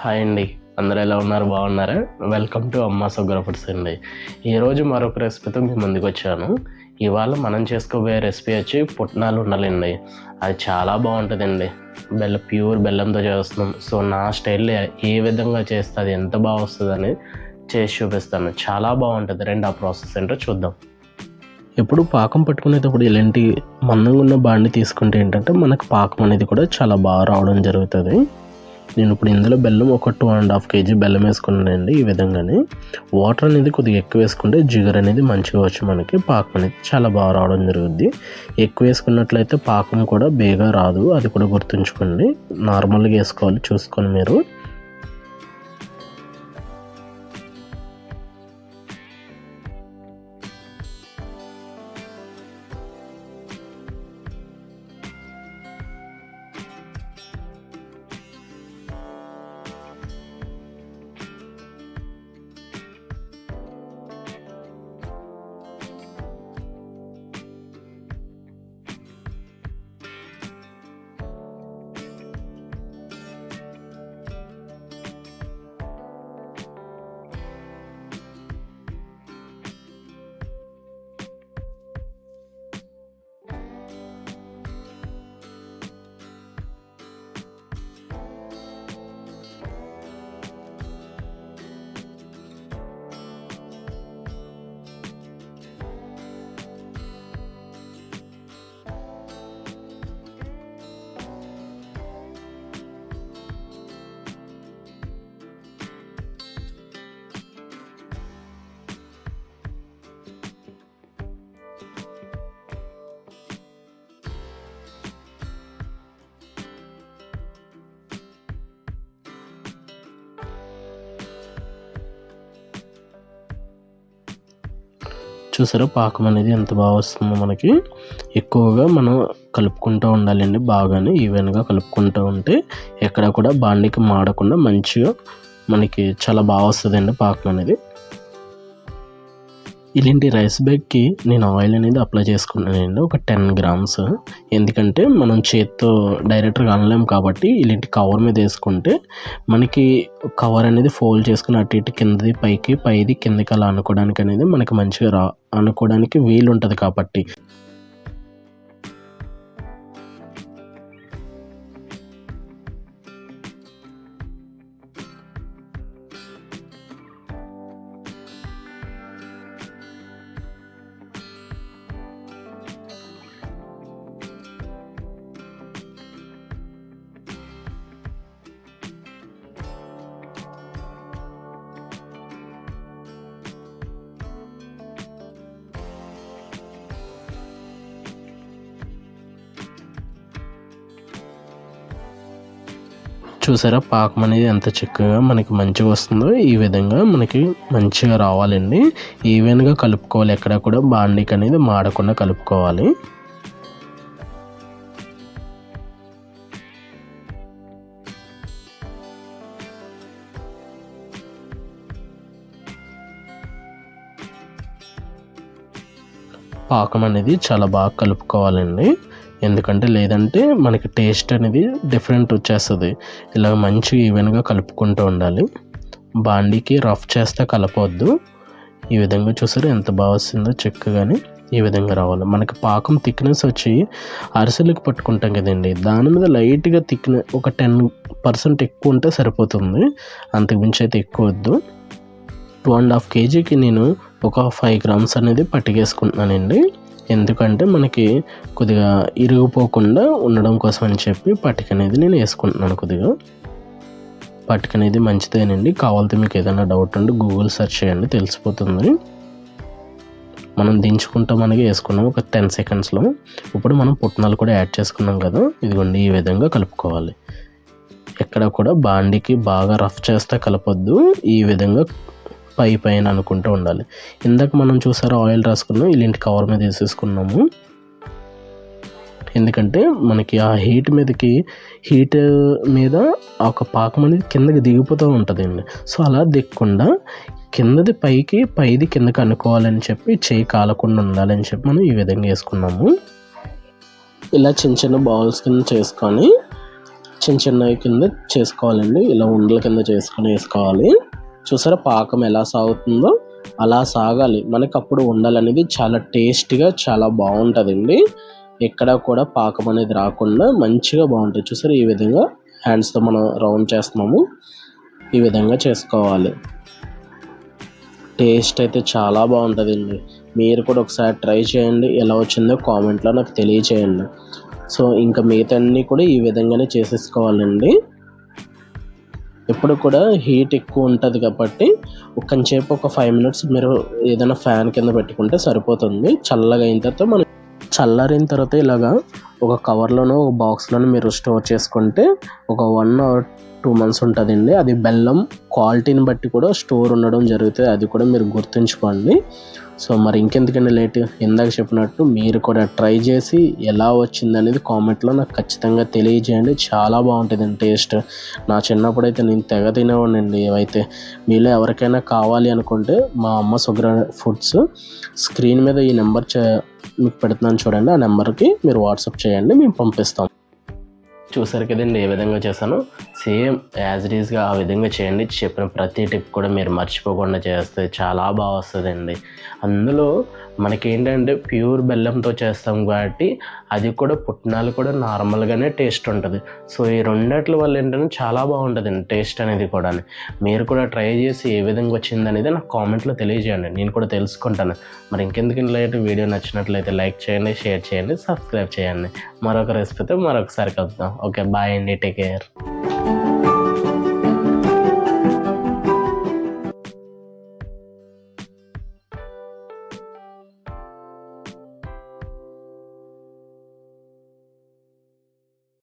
Hi అండి, అందరూ ఎలా ఉన్నారు? బాగున్నారా? వెల్కమ్ టు అమ్మా సుగర్ ఫుడ్స్ అండి. ఈరోజు మరొక రెసిపీతో మీ ముందుకు వచ్చాను. ఇవాళ మనం చేసుకోబోయే రెసిపీ వచ్చి పుట్నాలు ఉండాలండి. అది చాలా బాగుంటుందండి. ప్యూర్ బెల్లంతో చేస్తున్నాం. సో నా స్టైల్లో ఏ విధంగా చేస్తే అది ఎంత బాగా వస్తుందని చేసి చూపిస్తాను. చాలా బాగుంటుంది. రండి ఆ ప్రాసెస్ ఏంటో చూద్దాం. ఎప్పుడు పాకం పట్టుకునేటప్పుడు ఇలాంటి మందంగా ఉన్న బాండి తీసుకుంటే ఏంటంటే మనకు పాకం అనేది కూడా చాలా బాగా రావడం జరుగుతుంది. నేను ఇప్పుడు ఇందులో బెల్లం ఒక 2.5 kg బెల్లం వేసుకున్నానండి. ఈ విధంగానే వాటర్ అనేది కొద్దిగా ఎక్కువ వేసుకుంటే జిగర్ అనేది మంచిగా వచ్చి మనకి పాకం అనేది చాలా బాగా రావడం జరుగుద్ది. ఎక్కువ వేసుకున్నట్లయితే పాకం కూడా బేగా రాదు, అది కూడా గుర్తుంచుకోండి. నార్మల్గా వేసుకోవాలి చూసుకొని మీరు. చూసారా పాకం అనేది ఎంత బాగా వస్తుందో మనకి. ఎక్కువగా మనం కలుపుకుంటూ ఉండాలండి. బాగానే ఈవెన్గా కలుపుకుంటూ ఉంటే ఎక్కడ కూడా బాండికి మాడకుండా మంచిగా మనకి చాలా బాగా వస్తుందండి పాకం అనేది. ఇలాంటి రైస్ బ్యాగ్కి నేను ఆయిల్ అనేది అప్లై చేసుకున్నానండి, ఒక 10 grams. ఎందుకంటే మనం చేత్తో డైరెక్ట్గా అనలేము కాబట్టి ఇలాంటి కవర్ మీద వేసుకుంటే మనకి కవర్ అనేది ఫోల్డ్ చేసుకుని అటు ఇటు కిందది పైకి పైది కిందకి అలా అనుకోవడానికి అనేది మనకి మంచిగా అనుకోవడానికి వీలు ఉంటుంది కాబట్టి. చూసారా పాకం అనేది ఎంత చిక్కగా మనకి మంచిగా వస్తుందో. ఈ విధంగా మనకి మంచిగా రావాలండి. ఈవెన్గా కలుపుకోవాలి, ఎక్కడ కూడా బాండికి అనేది మాడకుండా కలుపుకోవాలి. పాకం అనేది చాలా బాగా కలుపుకోవాలండి. ఎందుకంటే లేదంటే మనకి టేస్ట్ అనేది డిఫరెంట్ వచ్చేస్తుంది. ఇలా మంచిగా ఈవెన్గా కలుపుకుంటూ ఉండాలి. బాండీకి రఫ్ చేస్తే కలపవద్దు. ఈ విధంగా చూసారు ఎంత బాగా వస్తుందో చిక్కగానే. ఈ విధంగా రావాలి మనకి పాకం. థిక్నెస్ వచ్చి అరిసెలకు పట్టుకుంటాం కదండి, దాని మీద లైట్గా ఒక 10% ఎక్కువ ఉంటే సరిపోతుంది. అంతకుమించి అయితే ఎక్కువ వద్దు. 2.5 kgకి నేను ఒక 5 grams అనేది పట్టుకేసుకుంటున్నానండి. ఎందుకంటే మనకి కొద్దిగా ఇరిగిపోకుండా ఉండడం కోసం అని చెప్పి పట్టిక అనేది నేను వేసుకుంటున్నాను. కొద్దిగా పట్టిక అనేది మంచిదేనండి. కావాలంటే మీకు ఏదైనా డౌట్ ఉంటే గూగుల్ సెర్చ్ చేయండి, తెలిసిపోతుంది. మనం దించుకుంటాం అనేది వేసుకున్నాం ఒక 10 secondsలో. ఇప్పుడు మనం పుట్నాలు కూడా యాడ్ చేసుకున్నాం కదా, ఇదిగోండి ఈ విధంగా కలుపుకోవాలి. ఎక్కడ కూడా బాండికి బాగా రఫ్ చేస్తే కలపొద్దు. ఈ విధంగా పైన అనుకుంటూ ఉండాలి. ఇందాక మనం చూసారా ఆయిల్ రాసుకున్నాం, ఇలాంటి కవర్ మీద వేసేసుకున్నాము. ఎందుకంటే మనకి ఆ హీట్ మీద ఒక పాకం అనేది కిందకి దిగిపోతూ ఉంటుందండి. సో అలా దిగకుండా కిందది పైకి పైది కిందకి అనుకోవాలని చెప్పి చేయి కాలకుండా ఉండాలని చెప్పి మనం ఈ విధంగా వేసుకున్నాము. ఇలా చిన్న చిన్న బౌల్స్ కింద చేసుకొని చిన్న చిన్నవి కింద చేసుకోవాలండి. ఇలా ఉండల కింద చేసుకొని వేసుకోవాలి. చూసారా పాకం ఎలా సాగుతుందో అలా సాగాలి. మనకి అప్పుడు ఉండలనేది చాలా టేస్ట్గా చాలా బాగుంటుందండి. ఎక్కడ కూడా పాకం అనేది రాకుండా మంచిగా బాగుంటుంది. చూసారా ఈ విధంగా హ్యాండ్స్తో మనం రౌండ్ చేస్తున్నాము. ఈ విధంగా చేసుకోవాలి. టేస్ట్ అయితే చాలా బాగుంటుందండి. మీరు కూడా ఒకసారి ట్రై చేయండి. ఎలా వచ్చిందో కామెంట్లో నాకు తెలియచేయండి. సో ఇంకా మిగతా అన్నీ కూడా ఈ విధంగానే చేసేసుకోవాలండి. ఎప్పుడు కూడా హీట్ ఎక్కువ ఉంటుంది కాబట్టి కొంచెంసేపు ఒక 5 మినిట్స్ మీరు ఏదైనా ఫ్యాన్ కింద పెట్టుకుంటే సరిపోతుంది. చల్లగా అయిన తర్వాత మనం చల్లారిన తర్వాత ఇలాగా ఒక కవర్లోనో ఒక బాక్స్లోనో మీరు స్టోర్ చేసుకుంటే ఒక 1 or 2 months ఉంటుందండి. అది బెల్లం క్వాలిటీని బట్టి కూడా స్టోర్ ఉండడం జరుగుతుంది. అది కూడా మీరు గుర్తుంచుకోండి. సో మరి ఇంకెందుకండి లేట్, ఇందాక చెప్పినట్టు మీరు కూడా ట్రై చేసి ఎలా వచ్చిందనేది కామెంట్లో నాకు ఖచ్చితంగా తెలియజేయండి. చాలా బాగుంటుందండి టేస్ట్. నా చిన్నప్పుడు అయితే నేను తెగ తినేవాడినండి. ఏవైతే మీలో ఎవరికైనా కావాలి అనుకుంటే మా అమ్మ సుగ్ర ఫుడ్స్ స్క్రీన్ మీద ఈ నెంబర్ మీకు పెడుతున్నాను చూడండి. ఆ నెంబర్కి మీరు వాట్సాప్ చేయండి, మేము పంపిస్తాం. చూసారు కదండి ఏ విధంగా చేశాను. సేమ్ యాజ్ ఇట్ ఈస్గా ఆ విధంగా చేయండి. చెప్పిన ప్రతి టిప్ కూడా మీరు మర్చిపోకుండా చేస్తే చాలా బాగా వస్తుందండి. అందులో మనకేంటంటే ప్యూర్ బెల్లంతో చేస్తాం కాబట్టి అది కూడా పుట్నాలు కూడా నార్మల్గానే టేస్ట్ ఉంటుంది. సో ఈ రెండిట్ల వల్ల ఏంటంటే చాలా బాగుంటుందండి టేస్ట్ అనేది కూడా. మీరు కూడా ట్రై చేసి ఏ విధంగా వచ్చింది అనేది నాకు కామెంట్లో తెలియజేయండి, నేను కూడా తెలుసుకుంటాను. మరి ఇంకెందుకు లేట్, వీడియో నచ్చినట్లయితే లైక్ చేయండి, షేర్ చేయండి, సబ్స్క్రైబ్ చేయండి. మరొక రెసిపీతో మరొకసారి కలుద్దాం. ఓకే బాయ్ అండి, టేక్ కేర్.